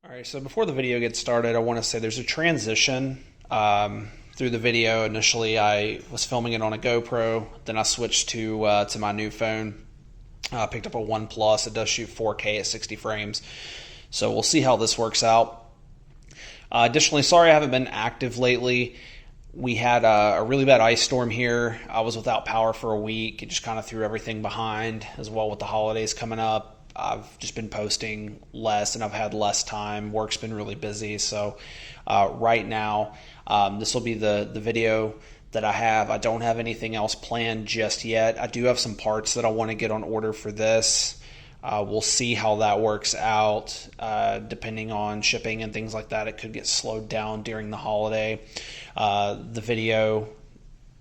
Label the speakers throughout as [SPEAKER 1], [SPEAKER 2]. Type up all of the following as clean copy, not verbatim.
[SPEAKER 1] All right, so before the video gets started, I want to say there's a transition through the video. Initially, I was filming it on a GoPro, then I switched to my new phone. Picked up a OnePlus. It does shoot 4K at 60 frames, so we'll see how this works out. Additionally, sorry I haven't been active lately. We had a really bad ice storm here. I was without power for a week. It just kind of threw everything behind, as well with the holidays coming up. I've just been posting less and I've had less time. Work's been really busy. So right now, this will be the video that I have. I don't have anything else planned just yet. I do have some parts that I want to get on order for this. We'll see how that works out. Depending on shipping and things like that, it could get slowed down during the holiday. The video,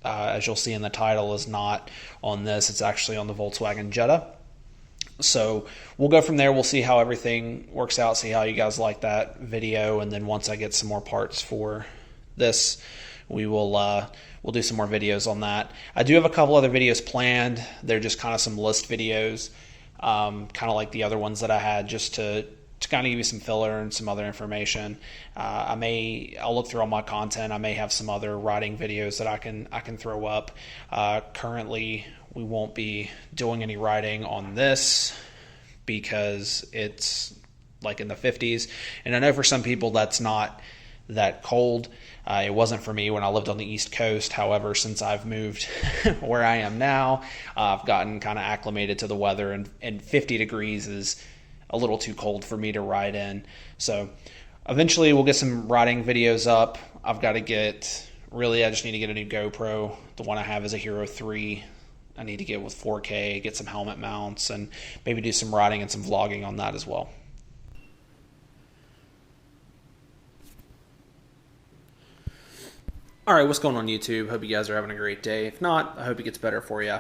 [SPEAKER 1] as you'll see in the title, is not on this. It's actually on the Volkswagen Jetta. So we'll go from there. We'll see how everything works out, see how you guys like that video, and then once I get some more parts for this, we'll do some more videos on that. I do have a couple other videos planned. They're just kind of some list videos, kind of like the other ones that I had, just to kind of give you some filler and some other information. I'll look through all my content. I may have some other riding videos that I can throw up. Currently, we won't be doing any riding on this because it's like in the 50s. And I know for some people that's not that cold. It wasn't for me when I lived on the East Coast. However, since I've moved where I am now, I've gotten kind of acclimated to the weather, and 50 degrees is a little too cold for me to ride in. So eventually we'll get some riding videos up. I just need to get a new GoPro. The one I have is a Hero 3. I need to get with 4K, get some helmet mounts, and maybe do some riding and some vlogging on that as well. All right, what's going on YouTube? Hope you guys are having a great day. If not, I hope it gets better for you.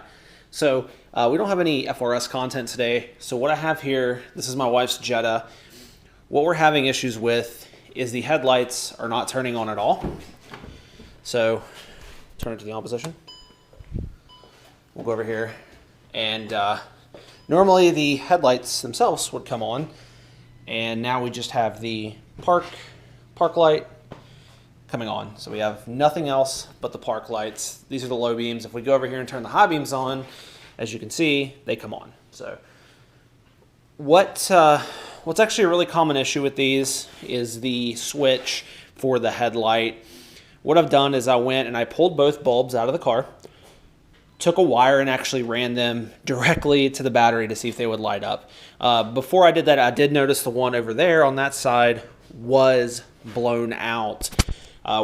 [SPEAKER 1] So we don't have any FRS content today. So what I have here, this is my wife's Jetta. What we're having issues with is the headlights are not turning on at all. So turn it to the on position. We'll go over here, and normally the headlights themselves would come on, and now we just have the park light coming on. So we have nothing else but the park lights. These are the low beams. If we go over here and turn the high beams on, as you can see, they come on. So what's actually a really common issue with these is the switch for the headlight. What I've done is I went and I pulled both bulbs out of the car, took a wire and actually ran them directly to the battery to see if they would light up. Before I did that, I did notice the one over there on that side was blown out.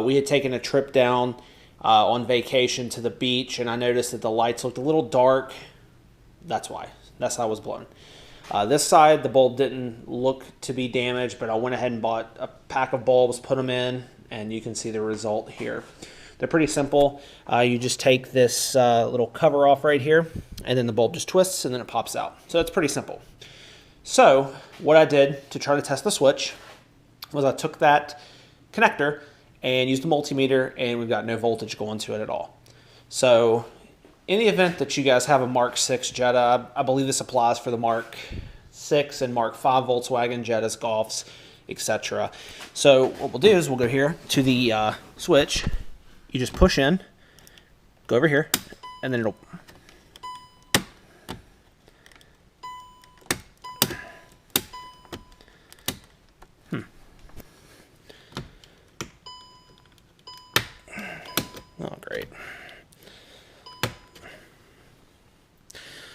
[SPEAKER 1] We had taken a trip down on vacation to the beach, and I noticed that the lights looked a little dark. That's why. That's how it was blown. This side, the bulb didn't look to be damaged, but I went ahead and bought a pack of bulbs, put them in, and you can see the result here. They're pretty simple. You just take this little cover off right here, and then the bulb just twists, and then it pops out. So it's pretty simple. So what I did to try to test the switch was I took that connector and used a multimeter, and we've got no voltage going to it at all. So in the event that you guys have a Mark 6 Jetta, I believe this applies for the Mark 6 and Mark 5 Volkswagen Jettas, Golfs, etc. So what we'll do is we'll go here to the switch. You just push in, go over here, and then it'll Oh, great.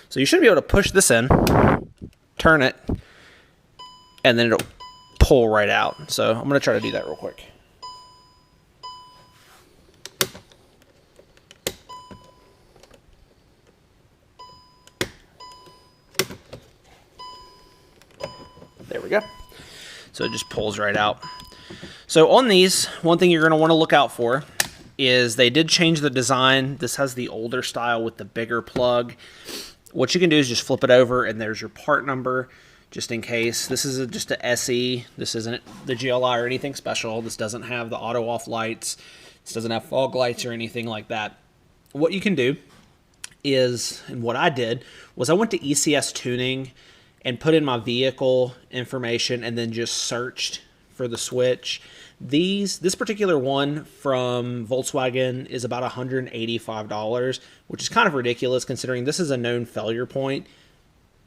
[SPEAKER 1] So you should be able to push this in, turn it, and then it'll pull right out. So I'm going to try to do that real quick. There we go. So it just pulls right out. So on these, one thing you're going to want to look out for is they did change the design. This has the older style with the bigger plug. What you can do is just flip it over, and there's your part number, just in case. This is just a SE. This isn't the GLI or anything special. This doesn't have the auto off lights. This doesn't have fog lights or anything like that. What you can do is, and what I did, was I went to ECS Tuning and put in my vehicle information and then just searched for the switch. This particular one from Volkswagen is about $185, which is kind of ridiculous considering this is a known failure point.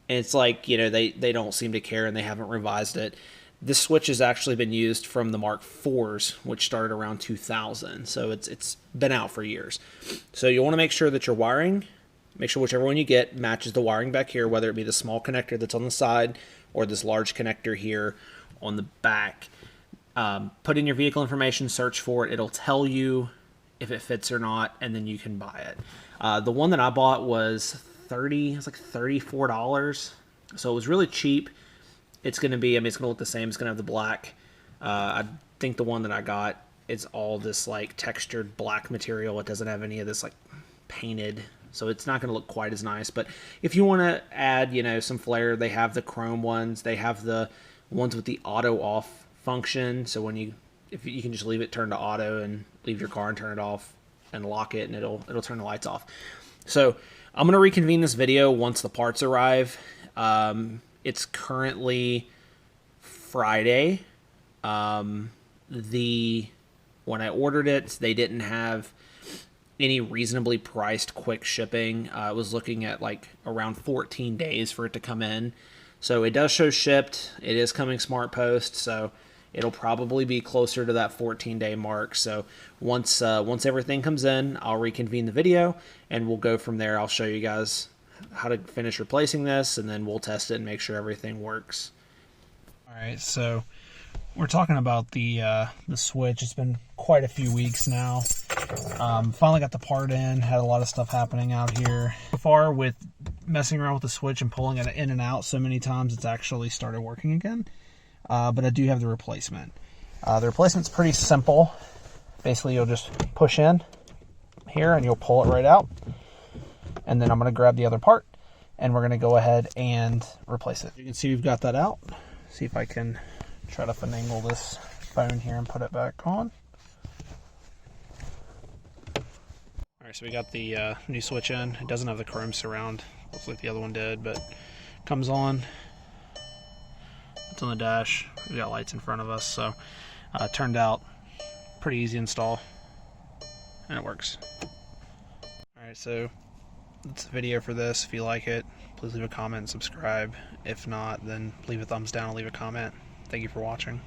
[SPEAKER 1] And it's like, you know, they don't seem to care and they haven't revised it. This switch has actually been used from the Mark IVs, which started around 2000. So it's been out for years. So you want to make sure that your wiring, make sure whichever one you get matches the wiring back here, whether it be the small connector that's on the side or this large connector here on the back. Put in your vehicle information, search for it. It'll tell you if it fits or not, and then you can buy it. The one that I bought was $34. So it was really cheap. It's going to be, I mean, it's going to look the same. It's going to have the black. I think the one that I got is all this like textured black material. It doesn't have any of this like painted, so it's not going to look quite as nice. But if you want to add, you know, some flair, they have the chrome ones. They have the ones with the auto off function. So when if you can just leave it turned to auto and leave your car and turn it off and lock it, and it'll turn the lights off. So I'm going to reconvene this video once the parts arrive. It's currently Friday. When I ordered it, they didn't have any reasonably priced quick shipping. I was looking at like around 14 days for it to come in. So it does show shipped. It is coming Smart Post, so it'll probably be closer to that 14-day mark. So once everything comes in, I'll reconvene the video, and we'll go from there. I'll show you guys how to finish replacing this, and then we'll test it and make sure everything works. All right, so we're talking about the switch. It's been quite a few weeks now. Finally got the part in. Had a lot of stuff happening out here. So far, with messing around with the switch and pulling it in and out so many times, it's actually started working again. But I do have the replacement. The replacement's pretty simple. Basically, you'll just push in here and you'll pull it right out. And then I'm going to grab the other part and we're going to go ahead and replace it. You can see we've got that out. See if I can try to finagle this phone here and put it back on. Alright, so we got the new switch in. It doesn't have the chrome surround. Looks like the other one did, but comes on. It's on the dash. We got lights in front of us, so it turned out pretty easy install, and it works. Alright, so that's the video for this. If you like it, please leave a comment and subscribe. If not, then leave a thumbs down and leave a comment. Thank you for watching.